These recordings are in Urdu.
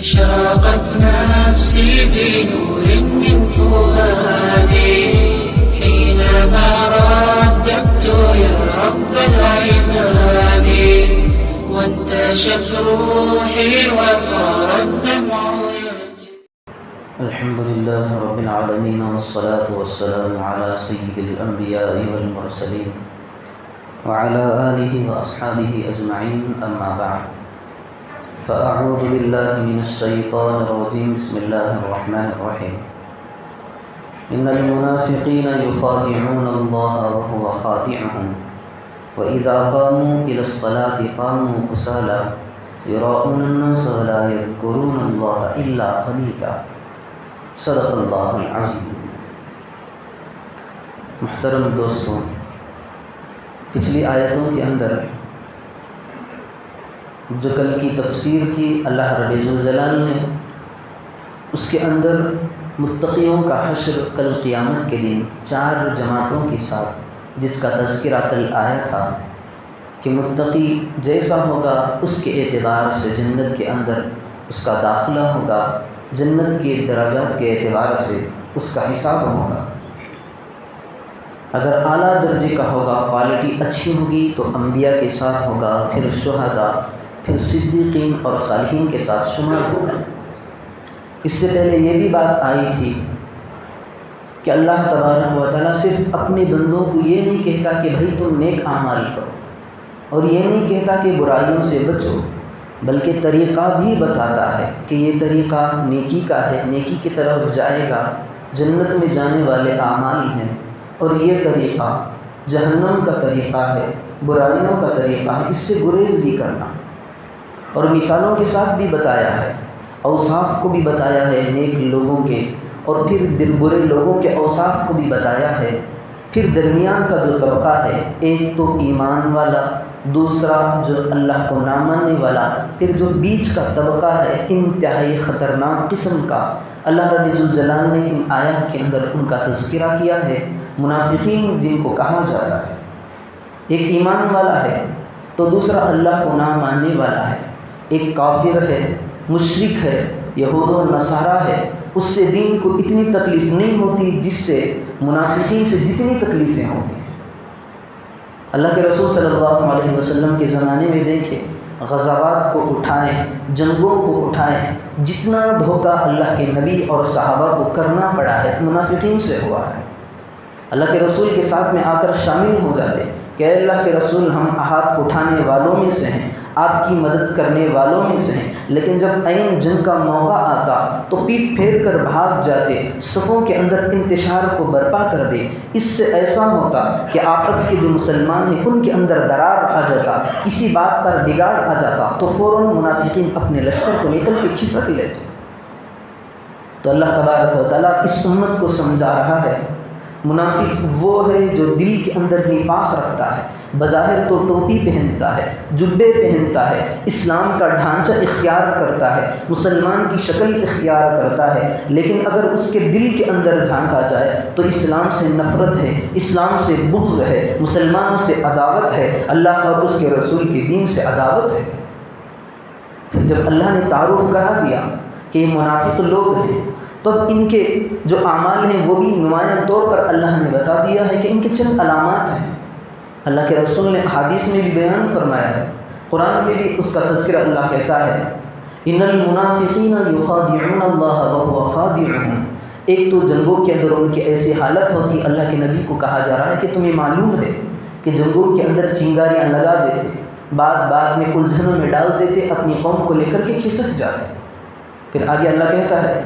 أشرقت نفسي بنور من فؤادي حينما رددت يا رب العباد وانتشت روحي وصار الدمع يجري. الحمد لله رب العالمين والصلاة والسلام على سيد الأنبياء والمرسلين وعلى آله وأصحابه أجمعين أما بعد فأعوذ بالله من الشيطان الرجيم بسم الله الرحمن الرحيم إن المنافقين يخادعون الله وهو خادعهم وإذا قاموا إلى الصلاة قاموا كسالى يراءون الناس ولا يذكرون الله إلا قليلا صدق اللہ العظیم. محترم دوستوں، پچھلی آیتوں کے اندر جو کل کی تفسیر تھی اللہ رب الجلال نے، اس کے اندر متقیوں کا حشر کل قیامت کے دن 4 جماعتوں کے ساتھ، جس کا تذکرہ کل آیا تھا کہ متقی جیسا ہوگا اس کے اعتبار سے جنت کے اندر اس کا داخلہ ہوگا، جنت کے درجات کے اعتبار سے اس کا حساب ہوگا. اگر اعلیٰ درجے کا ہوگا، کوالٹی اچھی ہوگی تو انبیاء کے ساتھ ہوگا، پھر شہداء، پھر صدیقین اور صالحین کے ساتھ شمار ہوگا. اس سے پہلے یہ بھی بات آئی تھی کہ اللہ تبارک و تعالیٰ صرف اپنے بندوں کو یہ نہیں کہتا کہ بھائی تم نیک اعمال کرو، اور یہ نہیں کہتا کہ برائیوں سے بچو، بلکہ طریقہ بھی بتاتا ہے کہ یہ طریقہ نیکی کا ہے، نیکی کی طرف جائے گا، جنت میں جانے والے اعمال ہیں، اور یہ طریقہ جہنم کا طریقہ ہے، برائیوں کا طریقہ ہے، اس سے گریز بھی کرنا. اور مثالوں کے ساتھ بھی بتایا ہے، اوصاف کو بھی بتایا ہے نیک لوگوں کے، اور پھر برے لوگوں کے اوصاف کو بھی بتایا ہے. پھر درمیان کا جو طبقہ ہے، ایک تو ایمان والا، دوسرا جو اللہ کو نہ ماننے والا، پھر جو بیچ کا طبقہ ہے انتہائی خطرناک قسم کا، اللہ رب الجلال نے ان آیات کے اندر ان کا تذکرہ کیا ہے. منافقین جن کو کہا جاتا ہے، ایک ایمان والا ہے تو دوسرا اللہ کو نہ ماننے والا ہے، ایک کافر ہے، مشرک ہے، یہود و نصارہ ہے. اس سے دین کو اتنی تکلیف نہیں ہوتی جس سے منافقین سے جتنی تکلیفیں ہوتی ہیں. اللہ کے رسول صلی اللہ علیہ وسلم کے زمانے میں دیکھیں، غزوات کو اٹھائیں، جنگوں کو اٹھائیں، جتنا دھوکہ اللہ کے نبی اور صحابہ کو کرنا پڑا ہے منافقین سے ہوا ہے. اللہ کے رسول کے ساتھ میں آ کر شامل ہو جاتے کہ اے اللہ کے رسول، ہم ہاتھ اٹھانے والوں میں سے ہیں، آپ کی مدد کرنے والوں میں سے ہیں، لیکن جب عین جنگ کا موقع آتا تو پیٹ پھیر کر بھاگ جاتے، صفوں کے اندر انتشار کو برپا کر دے. اس سے ایسا ہوتا کہ آپس کے جو مسلمان ہیں ان کے اندر درار آ جاتا، کسی بات پر بگاڑ آ جاتا تو فوراً منافقین اپنے لشکر کو نکل کے کھسک لیتے. تو اللہ تبارک و تعالیٰ اس امت کو سمجھا رہا ہے، منافق وہ ہے جو دل کے اندر نفاق رکھتا ہے، بظاہر تو ٹوپی پہنتا ہے، جبے پہنتا ہے، اسلام کا ڈھانچہ اختیار کرتا ہے، مسلمان کی شکل اختیار کرتا ہے، لیکن اگر اس کے دل کے اندر جھانکا جائے تو اسلام سے نفرت ہے، اسلام سے بغض ہے، مسلمانوں سے عداوت ہے، اللہ اور اس کے رسول کے دین سے عداوت ہے. پھر جب اللہ نے تعارف کرا دیا کہ یہ منافق لوگ ہیں، تو اب ان کے جو اعمال ہیں وہ بھی نمایاں طور پر اللہ نے بتا دیا ہے کہ ان کے چند علامات ہیں. اللہ کے رسول نے حدیث میں بھی بیان فرمایا ہے، قرآن میں بھی اس کا تذکرہ اللہ کہتا ہے، ان المنافقین یخادعون اللہ وهو خادعهم. ایک تو جنگوں کے اندر ان کی ایسی حالت ہوتی، اللہ کے نبی کو کہا جا رہا ہے کہ تمہیں معلوم ہے کہ جنگوں کے اندر چنگاریاں لگا دیتے، بعد میں الجھنوں میں ڈال دیتے، اپنی قوم کو لے کر کے کھسک جاتے. پھر آگے اللہ کہتا ہے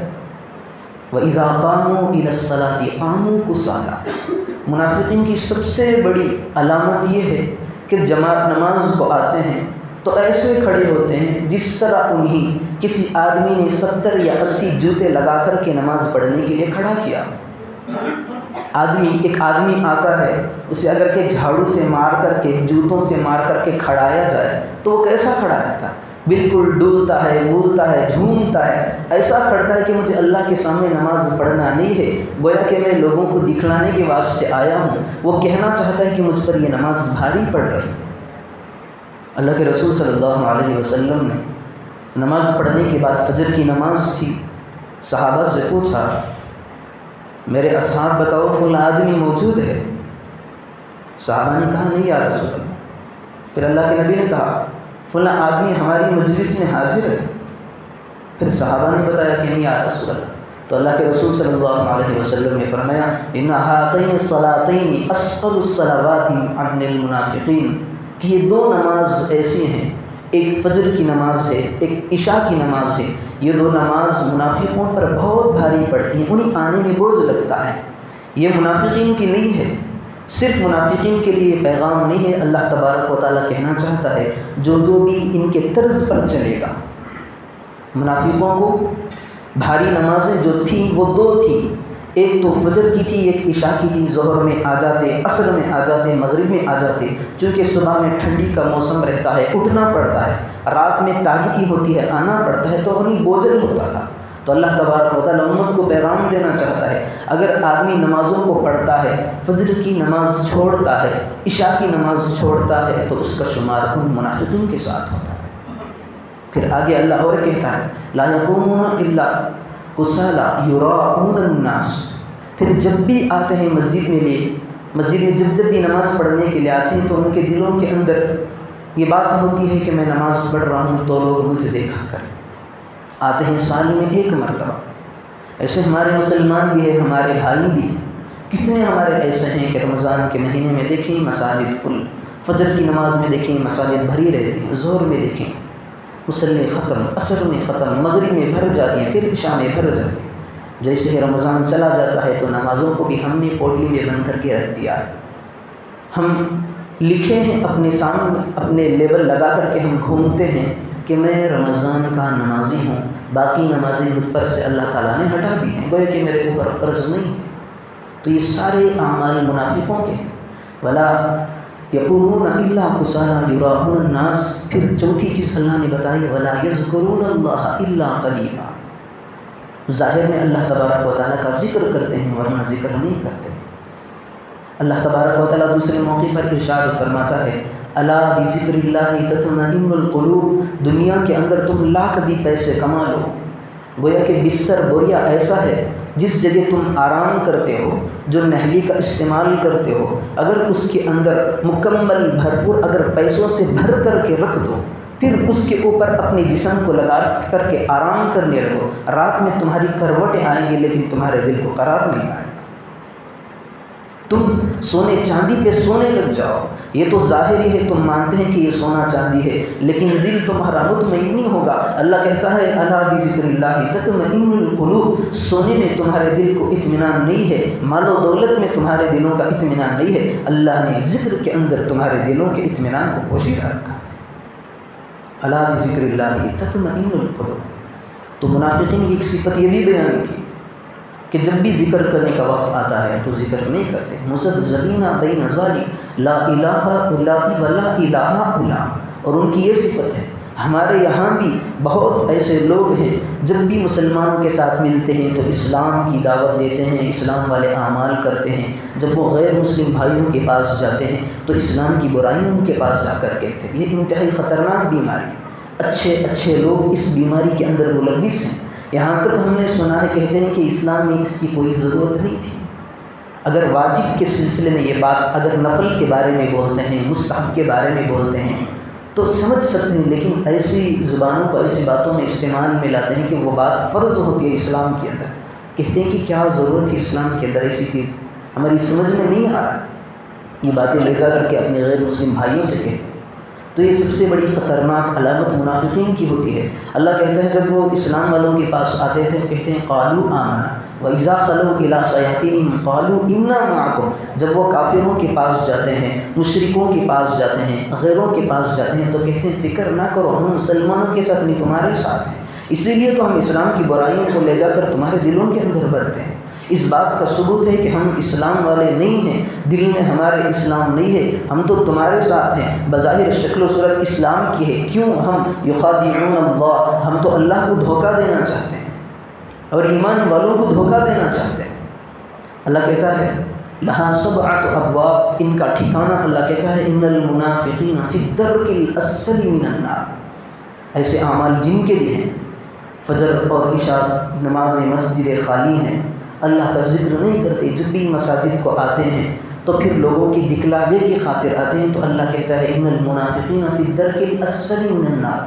وَإِذَا قَامُوا إِلَى الصَّلَاةِ قَامُوا كُسَالَىٰ. منافقین کی سب سے بڑی علامت یہ ہے کہ جماعت نماز کو آتے ہیں تو ایسے کھڑے ہوتے ہیں جس طرح انہیں کسی آدمی نے 70 یا 80 جوتے لگا کر کے نماز پڑھنے کے لیے کھڑا کیا. ایک آدمی آتا ہے، اسے اگر کہ جھاڑو سے مار کر کے، جوتوں سے مار کر کے کھڑایا جائے تو وہ کیسا کھڑا رہتا؟ بالکل ڈولتا ہے، بولتا ہے، جھومتا ہے، ایسا کرتا ہے کہ مجھے اللہ کے سامنے نماز پڑھنا نہیں ہے، گویا کہ میں لوگوں کو دکھلانے کے واسطے آیا ہوں. وہ کہنا چاہتا ہے کہ مجھ پر یہ نماز بھاری پڑ رہی ہے. اللہ کے رسول صلی اللہ علیہ وسلم نے نماز پڑھنے کے بعد فجر کی نماز تھی، صحابہ سے پوچھا میرے اصحاب بتاؤ فلاں آدمی موجود ہے؟ صحابہ نے کہا نہیں یا رسول اللہ۔ پھر اللہ کے نبی نے کہا فلاں آدمی ہماری مجلس میں حاضر ہے؟ پھر صحابہ نے بتایا کہ نہیں یا رسول اللہ۔ تو اللہ کے رسول صلی اللہ علیہ وسلم نے فرمایا ان ہاتین الصلاتین اثقل الصلوات عن المنافقین، کہ یہ دو نماز ایسی ہیں، ایک فجر کی نماز ہے، ایک عشاء کی نماز ہے، یہ دو نماز منافقوں پر بہت بھاری پڑتی ہیں، انہیں آنے میں بوجھ لگتا ہے۔ یہ منافقین کی نہیں ہے، صرف منافقین کے لیے یہ پیغام نہیں ہے۔ اللہ تبارک و تعالیٰ کہنا چاہتا ہے جو بھی ان کے طرز پر چلے گا، منافقوں کو بھاری نمازیں جو تھیں وہ دو تھیں، ایک تو فجر کی تھی، ایک عشاء کی تھی۔ ظہر میں آ جاتے، عصر میں آ جاتے، مغرب میں آ جاتے، چونکہ صبح میں ٹھنڈی کا موسم رہتا ہے، اٹھنا پڑتا ہے، رات میں تاریکی ہوتی ہے، آنا پڑتا ہے، تو انہیں بوجھل ہوتا تھا۔ تو اللہ تبارک و تعالیٰ امت کو پیغام دینا چاہتا ہے اگر آدمی نمازوں کو پڑھتا ہے، فجر کی نماز چھوڑتا ہے، عشاء کی نماز چھوڑتا ہے، تو اس کا شمار ان منافقین کے ساتھ ہوتا ہے۔ پھر آگے اللہ اور کہتا ہے لا یقومون الا کسالی یراؤون الناس، پھر جب بھی آتے ہیں مسجد میں جب بھی نماز پڑھنے کے لیے آتے ہیں تو ان کے دلوں کے اندر یہ بات ہوتی ہے کہ میں نماز پڑھ رہا ہوں تو لوگ مجھے دیکھا کریں۔ آتے ہیں سال میں ایک مرتبہ، ایسے ہمارے مسلمان بھی ہیں، ہمارے بھائی بھی، کتنے ہمارے ایسے ہیں کہ رمضان کے مہینے میں دیکھیں مساجد فل، فجر کی نماز میں دیکھیں مساجد بھری رہتی ہیں، ظہر میں دیکھیں مصلی ختم، عصر میں ختم، مغرب میں بھر جاتی ہیں، پھر عشاء میں بھر جاتی ہیں۔ جیسے ہی رمضان چلا جاتا ہے تو نمازوں کو بھی ہم نے پوٹلی میں بند کر کے رکھ دیا ہے۔ ہم لکھے ہیں اپنے سامنے، اپنے لیبل لگا کر کے ہم گھومتے ہیں کہ میں رمضان کا نمازی ہوں، باقی نمازیں مجھ پر سے اللہ تعالیٰ نے ہٹا دی ہیں، گویا کہ میرے اوپر فرض نہیں ہے۔ تو یہ سارے اعمال منافقوں کے، ولا یقومون الا کسالی یراؤون الناس۔ پھر چوتھی چیز اللہ نے بتائی ولا یذکرون اللہ الا قلیلا، ظاہر میں اللہ تبارک و تعالیٰ کا ذکر کرتے ہیں ورنہ ذکر نہیں کرتے۔ اللہ تبارک و تعالیٰ دوسرے موقع پر ارشاد فرماتا ہے الا بذکر اللہ تطمئن القلوب، دنیا کے اندر تم لاکھ بھی پیسے کما لو، گویا کہ بستر بوریا ایسا ہے جس جگہ تم آرام کرتے ہو، جو نہلی کا استعمال کرتے ہو، اگر اس کے اندر مکمل بھرپور اگر پیسوں سے بھر کر کے رکھ دو، پھر اس کے اوپر اپنے جسم کو لگا کر کے آرام کرنے لگو، رات میں تمہاری کروٹیں آئیں گی لیکن تمہارے دل کو قرار نہیں آئے گا۔ تم سونے چاندی پہ سونے لگ جاؤ، یہ تو ظاہری ہے، تم مانتے ہیں کہ یہ سونا چاندی ہے، لیکن دل تمہارا مطمئن نہیں ہوگا۔ اللہ کہتا ہے الا بذکر اللہ تطمئن القلوب، سونے میں تمہارے دل کو اطمینان نہیں ہے، مال و دولت میں تمہارے دلوں کا اطمینان نہیں ہے، اللہ نے ذکر کے اندر تمہارے دلوں کے اطمینان کو پوشیدہ رکھا۔ الا بذکر اللہ تطمئن القلوب۔ تو منافقین کی ایک صفت یہ بھی بیان کی کہ جب بھی ذکر کرنے کا وقت آتا ہے تو ذکر نہیں کرتے، مذبذبین بین ذلک لا الہ الا ولا الہ الا، اور ان کی یہ صفت ہے۔ ہمارے یہاں بھی بہت ایسے لوگ ہیں جب بھی مسلمانوں کے ساتھ ملتے ہیں تو اسلام کی دعوت دیتے ہیں، اسلام والے اعمال کرتے ہیں، جب وہ غیر مسلم بھائیوں کے پاس جاتے ہیں تو اسلام کی برائیوں ان کے پاس جا کر کہتے ہیں۔ یہ انتہائی خطرناک بیماری، اچھے لوگ اس بیماری کے اندر ملوث ہیں، یہاں تک ہم نے سنا ہے کہتے ہیں کہ اسلام میں اس کی کوئی ضرورت نہیں تھی۔ اگر واجب کے سلسلے میں یہ بات، اگر نفل کے بارے میں بولتے ہیں، مستحب کے بارے میں بولتے ہیں تو سمجھ سکتے ہیں، لیکن ایسی زبانوں کو ایسی باتوں میں استعمال میں لاتے ہیں کہ وہ بات فرض ہوتی ہے اسلام کے اندر، کہتے ہیں کہ کیا ضرورت ہے اسلام کے اندر ایسی چیز، ہماری سمجھ میں نہیں آ رہا، یہ باتیں لے جا کر کے اپنے غیر مسلم بھائیوں سے کہتے ہیں۔ تو یہ سب سے بڑی خطرناک علامت منافقین کی ہوتی ہے۔ اللہ کہتا ہے جب وہ اسلام والوں کے پاس آتے تھے کہتے ہیں قالوا آمنا وَإِذَا خَلَوْا إِلَىٰ شَيَاطِینِهِمْ قَالُوا إِنَّا مَعَكُمْ، جب وہ کافروں کے پاس جاتے ہیں، مشرکوں کے پاس جاتے ہیں، غیروں کے پاس جاتے ہیں تو کہتے ہیں فکر نہ کرو، ہم مسلمانوں کے ساتھ نہیں، تمہارے ساتھ ہیں، اسی لیے تو ہم اسلام کی برائیوں کو لے جا کر تمہارے دلوں کے اندر بھرتے ہیں۔ اس بات کا ثبوت ہے کہ ہم اسلام والے نہیں ہیں، دل میں ہمارے اسلام نہیں ہے، ہم تو تمہارے ساتھ ہیں، بظاہر شکل و صورت اسلام کی ہے، کیوں ہم یخادعون اللہ، ہم تو اللہ کو دھوکہ دینا چاہتے ہیں اور ایمان والوں کو دھوکہ دینا چاہتے ہیں۔ اللہ کہتا ہے لہا سبعۃ ابواب، ان کا ٹھکانہ اللہ کہتا ہے ان المنافقین فی الدرک الاسفل من النار، ایسے اعمال جن کے بھی ہیں، فجر اور عشاء نماز مسجد خالی ہیں، اللہ کا ذکر نہیں کرتے، جب بھی مساجد کو آتے ہیں تو پھر لوگوں کی دکھلاوے کی خاطر آتے ہیں، تو اللہ کہتا ہے ان المنافقین فی الدرک الاسفل من النار،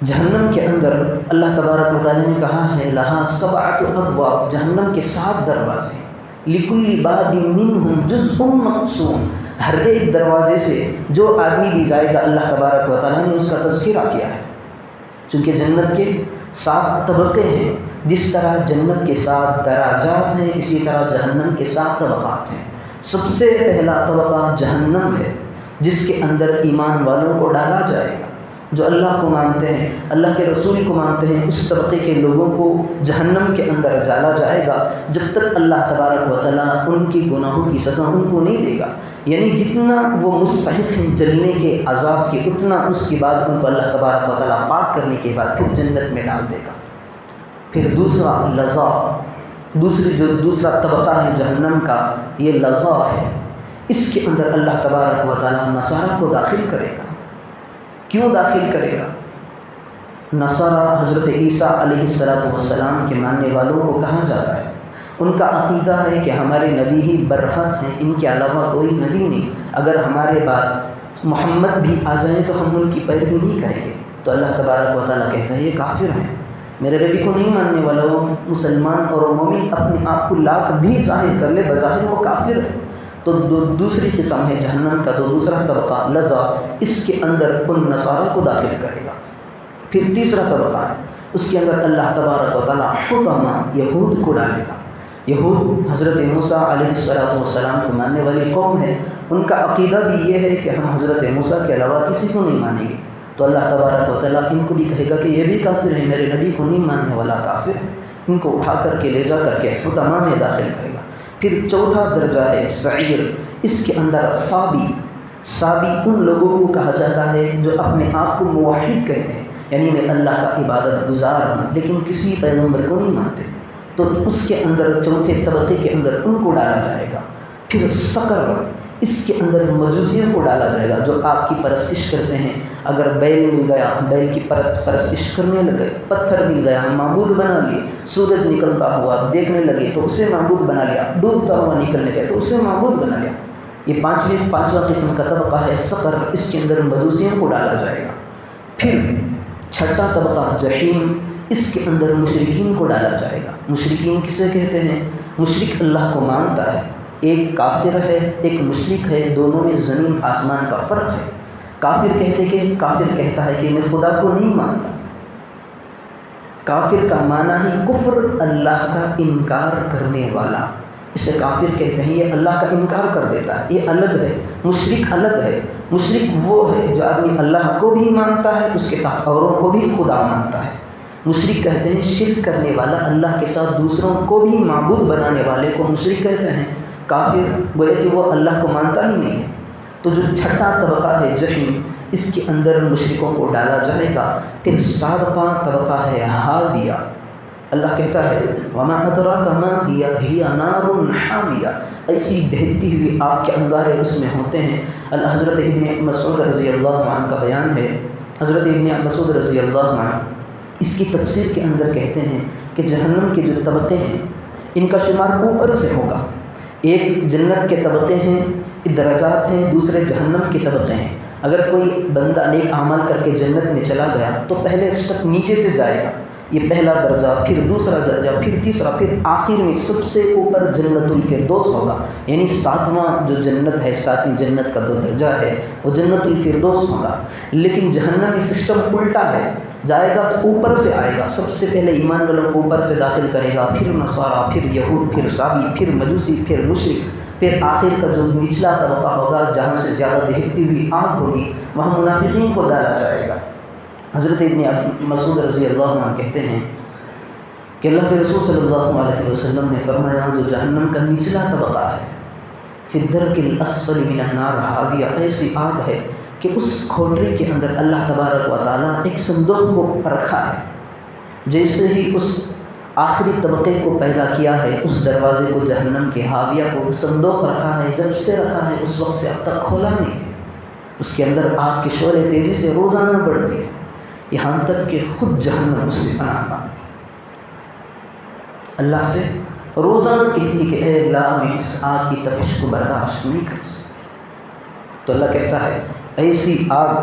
جہنم کے اندر اللہ تبارک و تعالیٰ نے کہا ہے لہا سبعۃ ابواب، جہنم کے 7 دروازے ہیں، لکل باب منہم جزء مقسوم، ہر ایک دروازے سے جو آدمی بھی جائے گا اللہ تبارک و تعالیٰ نے اس کا تذکرہ کیا ہے، چونکہ جنت کے 7 طبقے ہیں، جس طرح جنت کے 7 درجات ہیں اسی طرح جہنم کے 7 طبقات ہیں۔ سب سے پہلا طبقہ جہنم ہے، جس کے اندر ایمان والوں کو ڈالا جائے گا، جو اللہ کو مانتے ہیں، اللہ کے رسول کو مانتے ہیں، اس طبقے کے لوگوں کو جہنم کے اندر ڈالا جائے گا جب تک اللہ تبارک و تعالیٰ ان کی گناہوں کی سزا ان کو نہیں دے گا، یعنی جتنا وہ مستحق ہیں جلنے کے عذاب کے اتنا اس کے بعد ان کو اللہ تبارک و تعالیٰ پاک کرنے کے بعد پھر جنت میں ڈال دے گا۔ پھر دوسرا لظا، دوسرا طبقہ ہے جہنم کا، یہ لظا ہے، اس کے اندر اللہ تبارک و تعالیٰ نصارہ کو داخل کرے گا۔ کیوں داخل کرے گا؟ نصارہ حضرت عیسیٰ علیہ السلام کے ماننے والوں کو کہا جاتا ہے، ان کا عقیدہ ہے کہ ہمارے نبی ہی برحق ہیں، ان کے علاوہ کوئی نبی نہیں، اگر ہمارے بعد محمد بھی آ جائیں تو ہم ان کی پیروی نہیں کریں گے۔ تو اللہ تبارک و تعالیٰ کہتا ہے یہ کافر ہیں، میرے نبی کو نہیں ماننے والا وہ مسلمان اور مومن اپنے آپ کو لاکھ بھی ظاہر کر لے بظاہر وہ کافر ہے۔ تو دوسری قسم ہے جہنم کا، دوسرا طبقہ لظا، اس کے اندر ان نصارہ کو داخل کرے گا۔ پھر تیسرا طبقہ ہے، اس کے اندر اللہ تبارک و تعالیٰ حطمہ یہود کو ڈالے گا۔ یہود حضرت موسیٰ علیہ السلام کو ماننے والی قوم ہے، ان کا عقیدہ بھی یہ ہے کہ ہم حضرت موسیٰ کے علاوہ کسی کو نہیں مانیں گے، تو اللہ تبارک و تعالیٰ ان کو بھی کہے گا کہ یہ بھی کافر ہیں، میرے نبی کو نہیں ماننے والا کافر ہے، ان کو اٹھا کر کے لے جا کر کے حطمہ میں داخل کرے گا۔ پھر چوتھا درجہ ہے سعیر، اس کے اندر صابی ان لوگوں کو کہا جاتا ہے جو اپنے آپ کو موحد کہتے ہیں، یعنی میں اللہ کا عبادت گزار ہوں لیکن کسی پیغمبر کو نہیں مانتے، تو اس کے اندر چوتھے طبقے کے اندر ان کو ڈالا جائے گا۔ پھر سقر، اس کے اندر مجوسیوں کو ڈالا جائے گا جو آگ کی پرستش کرتے ہیں، اگر بیل مل گیا بیل کی پرستش کرنے لگے، پتھر مل گیا معبود بنا لیے، سورج نکلتا ہوا دیکھنے لگے تو اسے معبود بنا لیا، ڈوبتا ہوا نکلنے گئے تو اسے معبود بنا لیا۔ یہ پانچواں قسم کا طبقہ ہے سقر، اس کے اندر مجوسیوں کو ڈالا جائے گا۔ پھر چھٹا طبقہ جحیم، اس کے اندر مشرکین کو ڈالا جائے گا۔ مشرکین کسے کہتے ہیں؟ مشرک اللہ کو مانتا ہے، ایک کافر ہے ایک مشرک ہے، دونوں میں زمین آسمان کا فرق ہے۔ کافر کہتا ہے کہ میں خدا کو نہیں مانتا، کافر کا معنی ہی کفر، اللہ کا انکار کرنے والا، اسے کافر کہتے ہیں، یہ اللہ کا انکار کر دیتا ہے، یہ الگ ہے۔ مشرک الگ ہے، مشرک وہ ہے جو آدمی اللہ کو بھی مانتا ہے اس کے ساتھ اوروں کو بھی خدا مانتا ہے۔ مشرک کہتے ہیں شرک کرنے والا، اللہ کے ساتھ دوسروں کو بھی معبود بنانے والے کو مشرک کہتے ہیں۔ کافر گویا کہ وہ اللہ کو مانتا ہی نہیں ہے۔ تو جو چھٹا طبقہ ہے جحیم، اس کے اندر مشرکوں کو ڈالا جائے گا۔ پھر سابقہ طبقہ ہے حاویہ، اللہ کہتا ہے وما ادراک ما ہی نار حامیہ، ایسی دہتی ہوئی آگ کے انگارے اس میں ہوتے ہیں۔ حضرت ابن مسعود رضی اللہ عنہ کا بیان ہے، حضرت ابن مسعود رضی اللہ عنہ اس کی تفسیر کے اندر کہتے ہیں کہ جہنم کے جو طبقے ہیں ان کا شمار اوپر سے ہوگا، ایک جنت کے طبقے ہیں، درجات ہیں، دوسرے جہنم کے طبقے ہیں۔ اگر کوئی بندہ نیک اعمال کر کے جنت میں چلا گیا تو پہلے اسٹیپ نیچے سے جائے گا، یہ پہلا درجہ، پھر دوسرا درجہ، پھر تیسرا، پھر آخر میں سب سے اوپر جنت الفردوس ہوگا، یعنی 7واں جو جنت ہے، 7ویں جنت کا جو درجہ ہے وہ جنت الفردوس ہوگا۔ لیکن جہنم میں سسٹم الٹا ہے، جائے گا تو اوپر سے آئے گا، سب سے پہلے ایمان والوں کو اوپر سے داخل کرے گا، پھر نصارہ، پھر یہود، پھر صابی، پھر مجوسی، پھر مشرک، پھر آخر کا جو نچلا طبقہ ہوگا جہاں سے زیادہ دہکتی ہوئی آگ ہوگی وہاں منافقین کو ڈالا جائے گا۔ حضرت ابن مسعود رضی اللہ عنہ کہتے ہیں کہ اللہ کے رسول صلی اللہ علیہ وسلم نے فرمایا جو جہنم کا نچلا طبقہ ہے، فی الدرک الاسفل من النار حاویہ، ایسی آگ ہے کہ اس کھوٹری کے اندر اللہ تبارک و تعالیٰ ایک صندوق کو رکھا ہے، جیسے ہی اس آخری طبقے کو پیدا کیا ہے، اس دروازے کو جہنم کے حاویہ کو صندوق رکھا ہے، جب سے رکھا ہے اس وقت سے اب تک کھولا نہیں ہے، اس کے اندر آگ کے شعلے تیزی سے روزانہ بڑھتی ہے، یہاں تک کہ خود جہنم اس سے پناہ مانگتی، اللہ سے روزانہ کہتی ہے کہ اے اللہ میں اس آگ کی تپش کو برداشت نہیں کر سکتی۔ تو اللہ کہتا ہے ایسی آگ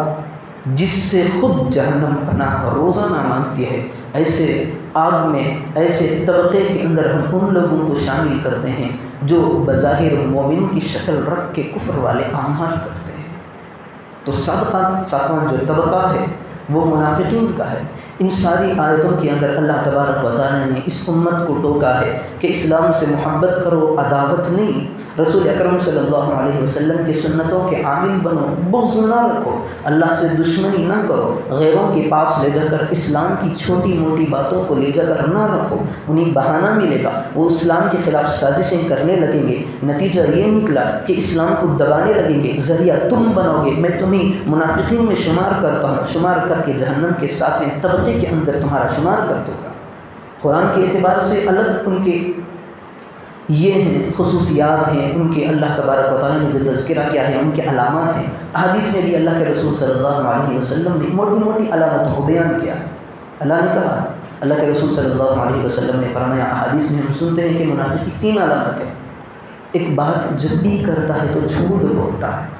جس سے خود جہنم پناہ روزانہ مانگتی ہے، ایسے آگ میں ایسے طبقے کے اندر ہم ان لوگوں کو شامل کرتے ہیں جو بظاہر مومن کی شکل رکھ کے کفر والے اعمال کرتے ہیں۔ تو ساتواں جو طبقہ ہے وہ منافقین کا ہے۔ ان ساری آیتوں کے اندر اللہ تبارک و تعالیٰ نے اس امت کو ٹوکا ہے کہ اسلام سے محبت کرو، عداوت نہیں، رسول اکرم صلی اللہ علیہ وسلم کی سنتوں کے عامل بنو، بغض نہ رکھو، اللہ سے دشمنی نہ کرو، غیروں کے پاس لے جا کر اسلام کی چھوٹی موٹی باتوں کو لے جا کر نہ رکھو، انہیں بہانہ ملے گا، وہ اسلام کے خلاف سازشیں کرنے لگیں گے، نتیجہ یہ نکلا کہ اسلام کو دبانے لگیں گے، ذریعہ تم بنو گے، میں تمہیں منافقین میں شمار کرتا ہوں، شمار کر کے جہنم کے 7ویں طبقے کے اندر تمہارا شمار کر دوں گا۔ قرآن کے اعتبار سے الگ ان کے یہ ہیں خصوصیات ہیں، ان کے اللہ تبارک و تعالیٰ نے جو تذکرہ کیا ہے ان کے علامات ہیں۔ احادیث میں بھی اللہ کے رسول صلی اللہ علیہ وسلم نے موٹی موٹی علامتوں کو بیان کیا۔ اللہ نے کہا، اللہ کے رسول صلی اللہ علیہ وسلم نے فرمایا، احادیث میں ہم سنتے ہیں کہ منافق کی 3 علامتیں، ایک بات جب بھی کرتا ہے تو جھوٹ بولتا ہے،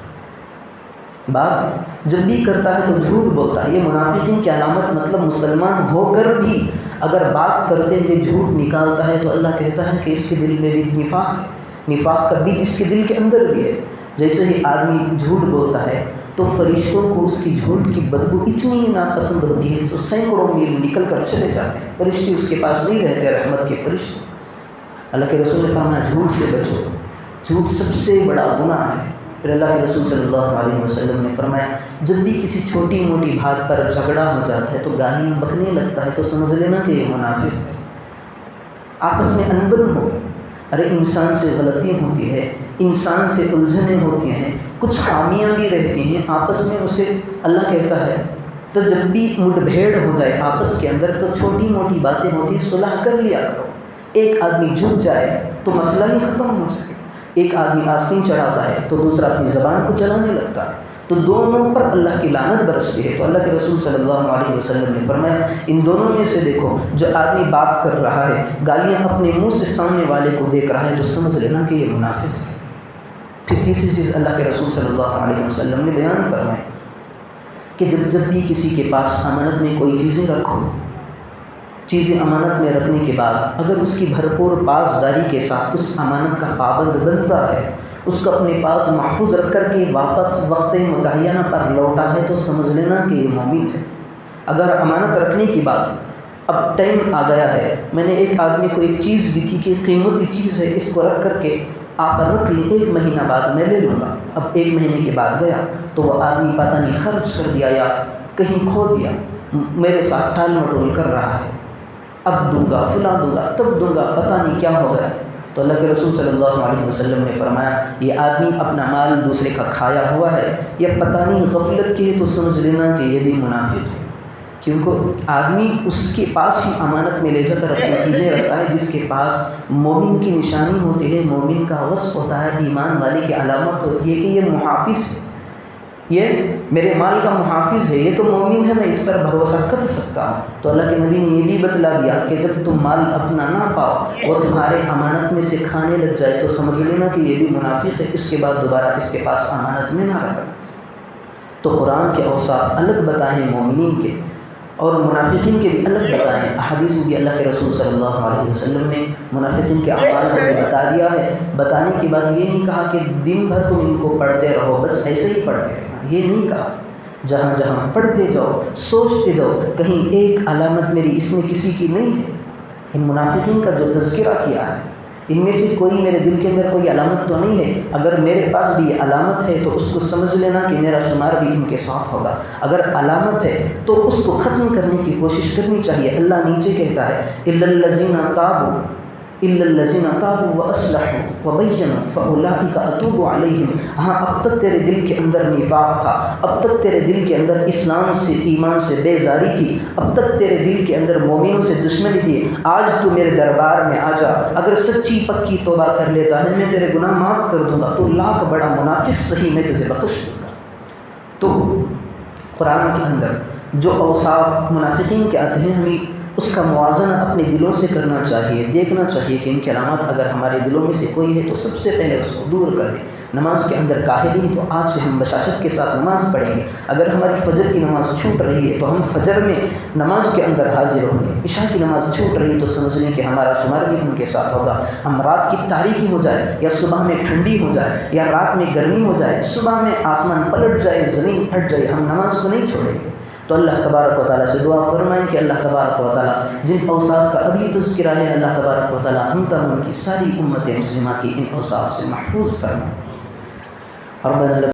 بات جب بھی کرتا ہے تو جھوٹ بولتا ہے، یہ منافقین کی علامت، مطلب مسلمان ہو کر بھی اگر بات کرتے ہوئے جھوٹ نکالتا ہے تو اللہ کہتا ہے کہ اس کے دل میں بھی نفاق ہے، نفاق کا بیج اس کے دل کے اندر بھی ہے۔ جیسے ہی آدمی جھوٹ بولتا ہے تو فرشتوں کو اس کی جھوٹ کی بدبو اتنی ناپسند ہوتی ہے، تو سینکڑوں میل نکل کر چلے جاتے ہیں، فرشتے اس کے پاس نہیں رہتے، رحمت کے فرشتے۔ اللہ کے رسول نے فرمایا جھوٹ سے بچو، جھوٹ سب سے بڑا گناہ ہے۔ پھر اللہ کے رسول صلی اللہ علیہ وسلم نے فرمایا جب بھی کسی چھوٹی موٹی بات پر جھگڑا ہو جاتا ہے تو گالیاں بکنے لگتا ہے تو سمجھ لینا کہ یہ منافق ہے، آپس میں انبن ہو گئے۔ ارے انسان سے غلطی ہوتی ہے، انسان سے الجھنیں ہوتی ہیں، کچھ خامیاں بھی رہتی ہیں آپس میں، اسے اللہ کہتا ہے تو جب بھی مٹ بھیڑ ہو جائے آپس کے اندر تو چھوٹی موٹی باتیں ہوتی ہیں صلح کر لیا کرو۔ ایک آدمی جھک جائے تو مسئلہ ہی ختم ہو جائے، ایک آدمی آستین چڑھاتا ہے تو دوسرا اپنی زبان کو چلانے لگتا ہے تو دونوں پر اللہ کی لعنت برستی ہے۔ تو اللہ کے رسول صلی اللہ علیہ وسلم نے فرمایا ان دونوں میں سے دیکھو، جو آدمی بات کر رہا ہے گالیاں اپنے منہ سے سامنے والے کو دیکھ رہا ہے تو سمجھ لینا کہ یہ منافق ہے۔ پھر تیسری چیز اللہ کے رسول صلی اللہ علیہ وسلم نے بیان فرمائی کہ جب بھی کسی کے پاس امانت میں کوئی چیزیں رکھو، چیزیں امانت میں رکھنے کے بعد اگر اس کی بھرپور پاسداری کے ساتھ اس امانت کا پابند بنتا ہے، اس کو اپنے پاس محفوظ رکھ کر کے واپس وقت متعینہ پر لوٹا ہے تو سمجھ لینا کہ یہ مومن ہے۔ اگر امانت رکھنے کے بعد اب ٹائم آ گیا ہے، میں نے ایک آدمی کو ایک چیز دی تھی کہ قیمتی چیز ہے، اس کو رکھ کر کے آپ رکھ لیں، 1 مہینہ بعد میں لے لوں گا۔ اب 1 مہینے کے بعد گیا تو وہ آدمی پتہ نہیں خرچ کر دیا یا کہیں کھو دیا، میرے ساتھ ٹال مٹول کر رہا ہے، اب دوں گا، فلاں دوں گا، تب دوں گا، پتہ نہیں کیا ہو گیا۔ تو اللہ کے رسول صلی اللہ علیہ وسلم نے فرمایا یہ آدمی اپنا مال دوسرے کا کھایا ہوا ہے یا پتہ نہیں غفلت کی ہے تو سمجھ لینا کہ یہ بھی منافق ہے، کیونکہ آدمی اس کے پاس ہی امانت میں لے جا کر اپنی چیزیں رکھتا ہے جس کے پاس مومن کی نشانی ہوتی ہے، مومن کا وصف ہوتا ہے، ایمان والے کی علامت ہوتی ہے کہ یہ محافظ ہے، یہ میرے مال کا محافظ ہے، یہ تو مومن ہے، میں اس پر بھروسہ کر سکتا ہوں۔ تو اللہ کے نبی نے یہ بھی بتلا دیا کہ جب تم مال اپنا نہ پاؤ اور تمہارے امانت میں سے کھانے لگ جائے تو سمجھ لینا کہ یہ بھی منافق ہے، اس کے بعد دوبارہ اس کے پاس امانت میں نہ رکھنا۔ تو قرآن کے اوصاف الگ بتائیں مومنین کے اور منافقین کے بھی الگ بتائیں، احادیث میں بھی اللہ کے رسول صلی اللہ علیہ وسلم نے منافقین کے اعمال کو بھی بتا دیا ہے۔ بتانے کے بعد یہ نہیں کہا کہ دن بھر تم ان کو پڑھتے رہو، بس ایسے ہی پڑھتے رہنا، یہ نہیں کہا، جہاں جہاں پڑھتے جاؤ، سوچتے جاؤ کہیں ایک علامت میری اس میں کسی کی نہیں ہے۔ ان منافقین کا جو تذکرہ کیا ہے ان میں سے کوئی میرے دل کے اندر کوئی علامت تو نہیں ہے، اگر میرے پاس بھی یہ علامت ہے تو اس کو سمجھ لینا کہ میرا شمار بھی ان کے ساتھ ہوگا، اگر علامت ہے تو اس کو ختم کرنے کی کوشش کرنی چاہیے۔ اللہ نیچے کہتا ہے الا الذین تابوا الا الذین تابوا واصلحوا وبینوا فاولئک اتوب علیہم۔ ہاں اب تک تیرے دل کے اندر نفاق تھا، اب تک تیرے دل کے اندر اسلام سے ایمان سے بیزاری تھی، اب تک تیرے دل کے اندر مومنوں سے دشمنی تھی، آج تو میرے دربار میں آ جا، اگر سچی پکی توبہ کر لیتا ہے میں تیرے گناہ معاف کر دوں گا، تو لاکھ بڑا منافق صحیح میں تجھے بخش دوں گا۔ تو قرآن کے اندر جو اوصاف منافقین کے آتے ہیں ہمیں اس کا موازنہ اپنے دلوں سے کرنا چاہیے، دیکھنا چاہیے کہ ان کے علامات اگر ہمارے دلوں میں سے کوئی ہے تو سب سے پہلے اس کو دور کر دیں۔ نماز کے اندر کاہلی ہے تو آج سے ہم بشاشت کے ساتھ نماز پڑھیں گے۔ اگر ہماری فجر کی نماز چھوٹ رہی ہے تو ہم فجر میں نماز کے اندر حاضر ہوں گے۔ عشاء کی نماز چھوٹ رہی ہے تو سمجھ لیں کہ ہمارا شمار بھی ان کے ساتھ ہوگا۔ ہم رات کی تاریکی ہو جائے یا صبح میں ٹھنڈی ہو جائے یا رات میں گرمی ہو جائے، صبح میں آسمان پلٹ جائے، زمین پھٹ جائے، ہم نماز کو نہیں چھوڑیں گے۔ تو اللہ تبارک و تعالیٰ سے دعا فرمائیں کہ اللہ تبارک و تعالیٰ جن اوصاف کا ابھی تذکرہ ہے، اللہ تبارک و تعالیٰ ہم تمام کی ساری امت مسلمہ کی ان اوصاف سے محفوظ فرمائیں۔ ربنا